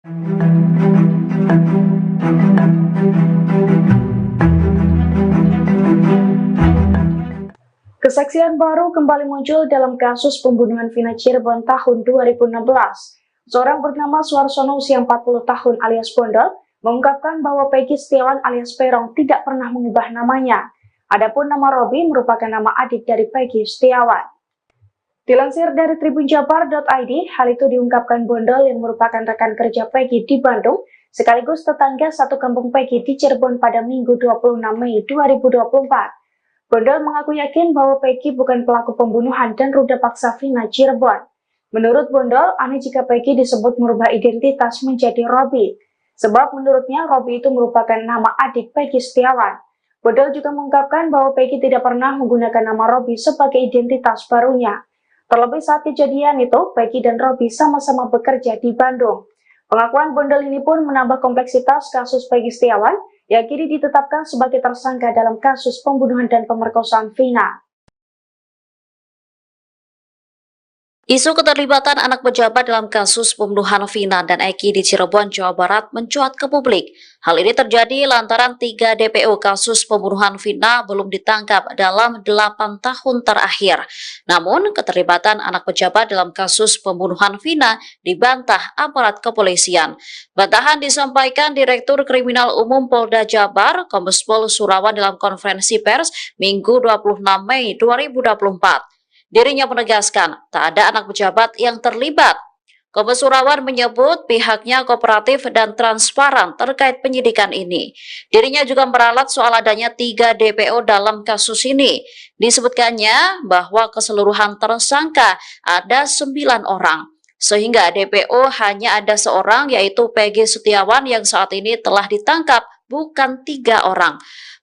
Kesaksian baru kembali muncul dalam kasus pembunuhan Vina Cirebon tahun 2016. Seorang bernama Suarsono usia 40 tahun alias Bondol mengungkapkan bahwa Peggy Setiawan alias Peron tidak pernah mengubah namanya. Adapun nama Robi merupakan nama adik dari Peggy Setiawan. Dilansir dari tribunjabar.id, hal itu diungkapkan Bondol yang merupakan rekan kerja Peggy di Bandung, sekaligus tetangga satu kampung Peggy di Cirebon pada Minggu 26 Mei 2024. Bondol mengaku yakin bahwa Peggy bukan pelaku pembunuhan dan ruda paksa Vina Cirebon. Menurut Bondol, aneh jika Peggy disebut merubah identitas menjadi Robi. Sebab menurutnya Robi itu merupakan nama adik Peggy Setiawan. Bondol juga mengungkapkan bahwa Peggy tidak pernah menggunakan nama Robi sebagai identitas barunya. Terlebih saat kejadian itu, Peggy dan Robi sama-sama bekerja di Bandung. Pengakuan Bondol ini pun menambah kompleksitas kasus Peggy Setiawan yang kini ditetapkan sebagai tersangka dalam kasus pembunuhan dan pemerkosaan Vina. Isu keterlibatan anak pejabat dalam kasus pembunuhan Vina dan Eki di Cirebon, Jawa Barat mencuat ke publik. Hal ini terjadi lantaran 3 DPO kasus pembunuhan Vina belum ditangkap dalam 8 tahun terakhir. Namun, keterlibatan anak pejabat dalam kasus pembunuhan Vina dibantah aparat kepolisian. Bantahan disampaikan Direktur Kriminal Umum Polda Jabar, Kombes Pol Surawan dalam konferensi pers Minggu 26 Mei 2024. Dirinya menegaskan tak ada anak pejabat yang terlibat. Kombes Surawan menyebut pihaknya kooperatif dan transparan terkait penyidikan ini. Dirinya juga meralat soal adanya 3 DPO dalam kasus ini. Disebutkannya bahwa keseluruhan tersangka ada 9 orang. Sehingga DPO hanya ada seorang yaitu Peggy Setiawan yang saat ini telah ditangkap, bukan 3 orang.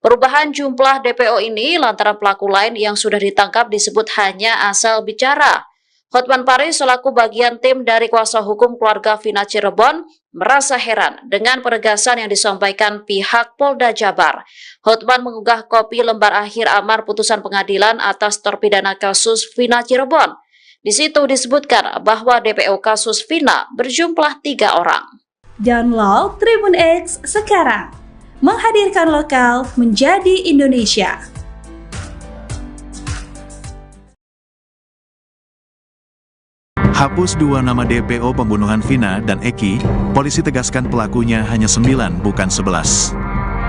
Perubahan jumlah DPO ini lantaran pelaku lain yang sudah ditangkap disebut hanya asal bicara. Hotman Paris selaku bagian tim dari kuasa hukum keluarga Vina Cirebon merasa heran dengan penegasan yang disampaikan pihak Polda Jabar. Hotman mengunggah kopi lembar akhir amar putusan pengadilan atas terpidana kasus Vina Cirebon. Di situ disebutkan bahwa DPO kasus Vina berjumlah 3 orang. Download Tribun X sekarang, menghadirkan lokal menjadi Indonesia. Hapus 2 nama DPO pembunuhan Vina dan Eki, polisi tegaskan pelakunya hanya 9 bukan 11.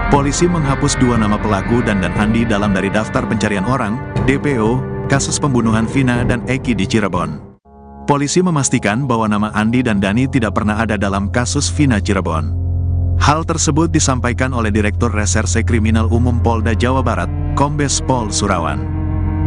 Polisi menghapus 2 nama pelaku dan Andi dalam dari daftar pencarian orang, DPO, kasus pembunuhan Vina dan Eki di Cirebon. Polisi memastikan bahwa nama Andi dan Dani tidak pernah ada dalam kasus Vina Cirebon. Hal tersebut disampaikan oleh Direktur Reserse Kriminal Umum Polda Jawa Barat, Kombes Pol Surawan.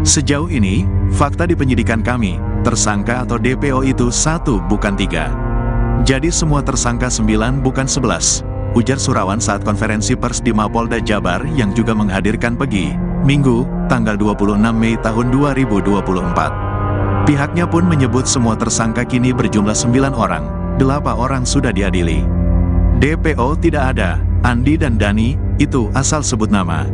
Sejauh ini, fakta di penyidikan kami, tersangka atau DPO itu 1 bukan 3. Jadi semua tersangka 9 bukan 11, ujar Surawan saat konferensi pers di Mapolda Jabar yang juga menghadirkan Peggy, Minggu, tanggal 26 Mei tahun 2024. Pihaknya pun menyebut semua tersangka kini berjumlah 9 orang, 8 orang sudah diadili. DPO tidak ada, Andi dan Dani, itu asal sebut nama.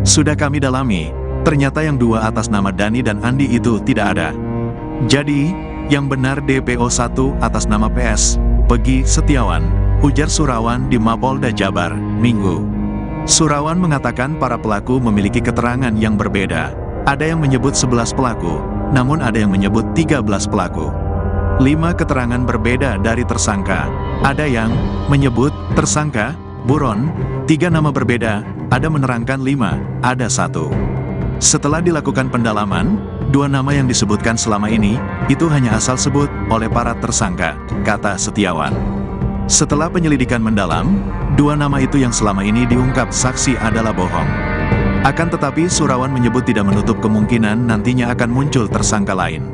Sudah kami dalami, ternyata yang 2 atas nama Dani dan Andi itu tidak ada. Jadi, yang benar DPO 1 atas nama PS, Peggy Setiawan, ujar Surawan di Mapolda Jabar, Minggu. Surawan mengatakan para pelaku memiliki keterangan yang berbeda. Ada yang menyebut 11 pelaku, namun ada yang menyebut 13 pelaku. 5 keterangan berbeda dari tersangka. Ada yang menyebut tersangka, buron, 3 nama berbeda, ada menerangkan 5, ada 1. Setelah dilakukan pendalaman, 2 nama yang disebutkan selama ini, itu hanya asal sebut oleh para tersangka, kata Setiawan. Setelah penyelidikan mendalam, 2 nama itu yang selama ini diungkap saksi adalah bohong. Akan tetapi Surawan menyebut tidak menutup kemungkinan nantinya akan muncul tersangka lain.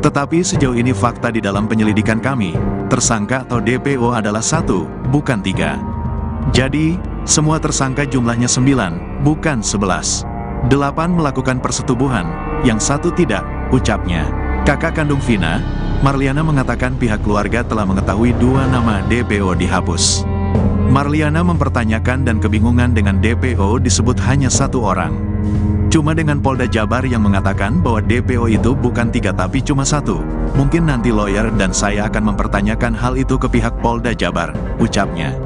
Tetapi sejauh ini fakta di dalam penyelidikan kami, tersangka atau DPO adalah 1, bukan 3. Jadi, semua tersangka jumlahnya 9, bukan 11. 8 melakukan persetubuhan, yang 1 tidak, ucapnya. Kakak kandung Vina, Marliana mengatakan pihak keluarga telah mengetahui 2 nama DPO dihapus. Marliana mempertanyakan dan kebingungan dengan DPO disebut hanya 1 orang. Cuma dengan Polda Jabar yang mengatakan bahwa DPO itu bukan 3 tapi cuma 1. Mungkin nanti lawyer dan saya akan mempertanyakan hal itu ke pihak Polda Jabar, ucapnya.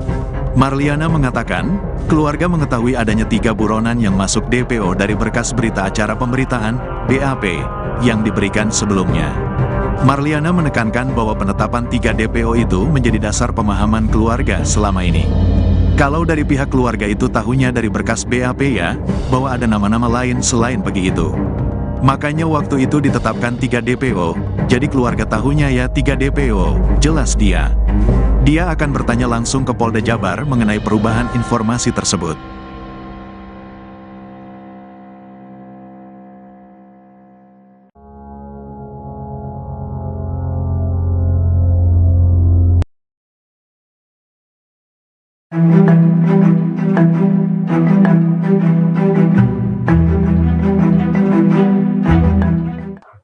Marliana mengatakan, keluarga mengetahui adanya 3 buronan yang masuk DPO dari berkas berita acara pemberitaan, BAP, yang diberikan sebelumnya. Marliana menekankan bahwa penetapan 3 DPO itu menjadi dasar pemahaman keluarga selama ini. Kalau dari pihak keluarga itu tahunya dari berkas BAP ya, bahwa ada nama-nama lain selain Peggy itu. Makanya waktu itu ditetapkan 3 DPO, jadi keluarga tahunya ya 3 DPO, jelas dia. Dia akan bertanya langsung ke Polda Jabar mengenai perubahan informasi tersebut.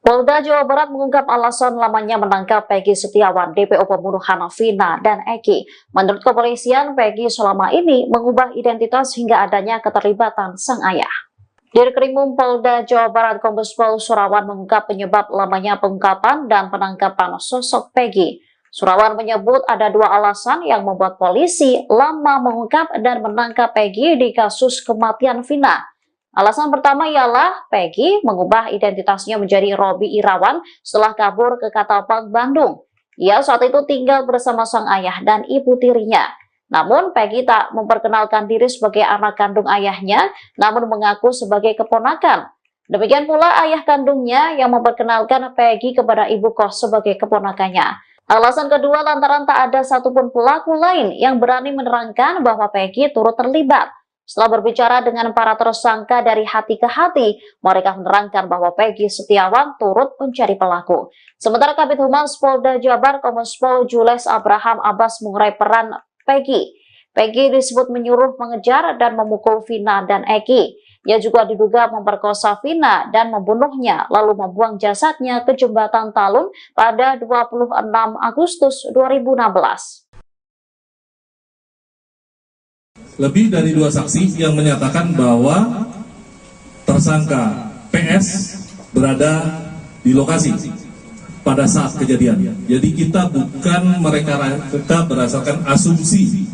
Polda Jawa Barat mengungkap alasan lamanya menangkap Peggy Setiawan, DPO pembunuhan Vina dan Eki. Menurut kepolisian, Peggy selama ini mengubah identitas hingga adanya keterlibatan sang ayah. Dirkrimum Polda Jawa Barat Kombes Pol Surawan mengungkap penyebab lamanya pengungkapan dan penangkapan sosok Peggy. Surawan menyebut ada 2 alasan yang membuat polisi lama mengungkap dan menangkap Peggy di kasus kematian Vina. Alasan pertama ialah Peggy mengubah identitasnya menjadi Robi Irawan setelah kabur ke Ketapang, Bandung. Ia saat itu tinggal bersama sang ayah dan ibu tirinya. Namun Peggy tak memperkenalkan diri sebagai anak kandung ayahnya, namun mengaku sebagai keponakan. Demikian pula ayah kandungnya yang memperkenalkan Peggy kepada ibu kos sebagai keponakannya. Alasan kedua lantaran tak ada satupun pelaku lain yang berani menerangkan bahwa Peggy turut terlibat. Setelah berbicara dengan para tersangka dari hati ke hati, mereka menerangkan bahwa Peggy Setiawan turut mencari pelaku. Sementara Kabid Humas Polda Jabar Kombes Pol Jules Abraham Abbas mengurai peran Peggy. Peggy disebut menyuruh, mengejar, dan memukul Vina dan Eki. Ia juga diduga memperkosa Vina dan membunuhnya, lalu membuang jasadnya ke jembatan Talun pada 26 Agustus 2016. Lebih dari 2 saksi yang menyatakan bahwa tersangka PS berada di lokasi pada saat kejadian. Jadi kita bukan mereka berdasarkan asumsi.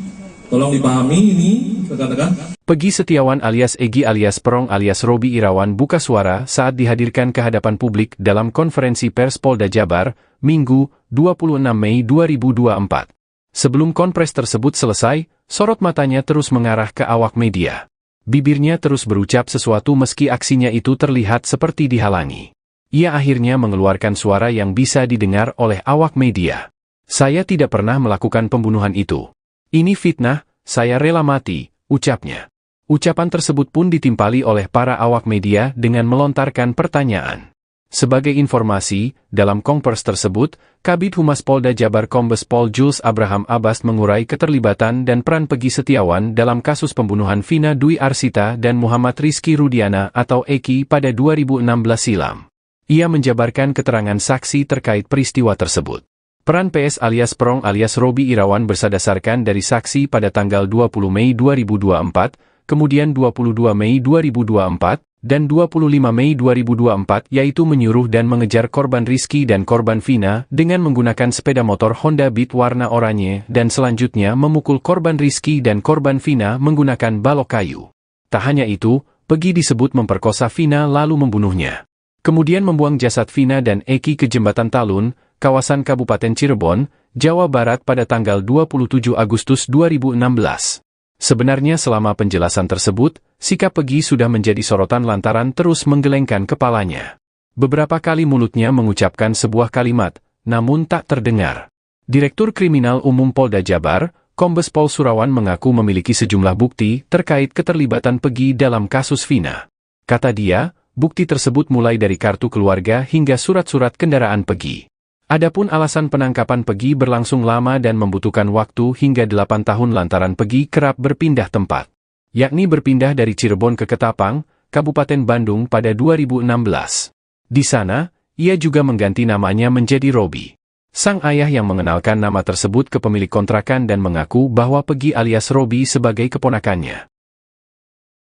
Tolong dipahami ini, rekan-rekan. Peggy Setiawan alias Egi alias Perong alias Robi Irawan buka suara saat dihadirkan ke hadapan publik dalam konferensi pers Polda Jabar, Minggu, 26 Mei 2024. Sebelum konfres tersebut selesai, sorot matanya terus mengarah ke awak media. Bibirnya terus berucap sesuatu meski aksinya itu terlihat seperti dihalangi. Ia akhirnya mengeluarkan suara yang bisa didengar oleh awak media. Saya tidak pernah melakukan pembunuhan itu. Ini fitnah, saya rela mati, ucapnya. Ucapan tersebut pun ditimpali oleh para awak media dengan melontarkan pertanyaan. Sebagai informasi, dalam konfers tersebut, Kabid Humas Polda Jabar Kombes Pol Jules Abraham Abbas mengurai keterlibatan dan peran Peggy Setiawan dalam kasus pembunuhan Vina Dwi Arsita dan Muhammad Rizky Rudiana atau Eki pada 2016 silam. Ia menjabarkan keterangan saksi terkait peristiwa tersebut. Peran PS alias Perong alias Robi Irawan berdasarkan dari saksi pada tanggal 20 Mei 2024, kemudian 22 Mei 2024, dan 25 Mei 2024 yaitu menyuruh dan mengejar korban Rizky dan korban Vina dengan menggunakan sepeda motor Honda Beat warna oranye dan selanjutnya memukul korban Rizky dan korban Vina menggunakan balok kayu. Tak hanya itu, Peggy disebut memperkosa Vina lalu membunuhnya. Kemudian membuang jasad Vina dan Eki ke jembatan Talun, kawasan Kabupaten Cirebon, Jawa Barat pada tanggal 27 Agustus 2016. Sebenarnya selama penjelasan tersebut, sikap Peggy sudah menjadi sorotan lantaran terus menggelengkan kepalanya. Beberapa kali mulutnya mengucapkan sebuah kalimat, namun tak terdengar. Direktur Kriminal Umum Polda Jabar, Kombes Pol Surawan mengaku memiliki sejumlah bukti terkait keterlibatan Peggy dalam kasus Vina. Kata dia, bukti tersebut mulai dari kartu keluarga hingga surat-surat kendaraan Peggy. Adapun alasan penangkapan Peggy berlangsung lama dan membutuhkan waktu hingga 8 tahun lantaran Peggy kerap berpindah tempat. Yakni berpindah dari Cirebon ke Ketapang, Kabupaten Bandung pada 2016. Di sana, ia juga mengganti namanya menjadi Robi. Sang ayah yang mengenalkan nama tersebut ke pemilik kontrakan dan mengaku bahwa Peggy alias Robi sebagai keponakannya.